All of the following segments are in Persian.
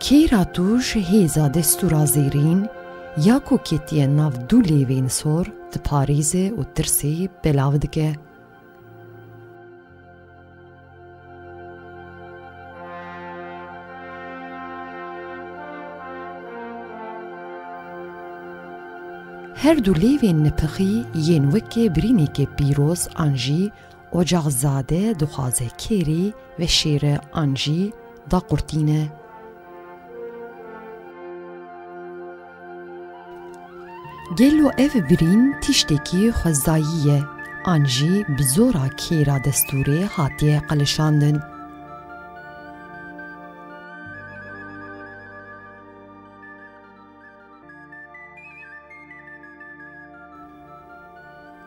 کیرا توش هیزا دستورا زیرین یا کو کتیه ناف دو لیوین سور د پاریزه و ترسی بلاو دکه. هر دو لیوین نپخی ین وکه برینی که پیروز آنجی اجاقزاده دخوازه کیری و شیر آنجی دا قرتینه. گلو اف برین تشتکی خوزاییه آنجی بزورا کیرا دستوری هاتیه قلشاندن.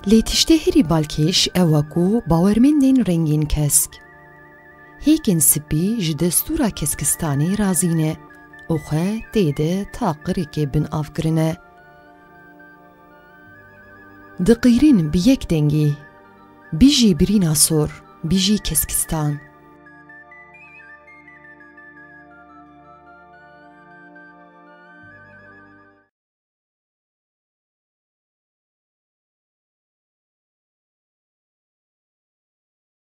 لی تشتهری بالکش اوکو باورمندین رنگین کسک. هیکن سپی جدستورا کسکستانی رازینه اوخه تیده تاقری که بن آفگرنه. دقیرین بیک دنگی بیجی برینا سور بیجی کسکستان.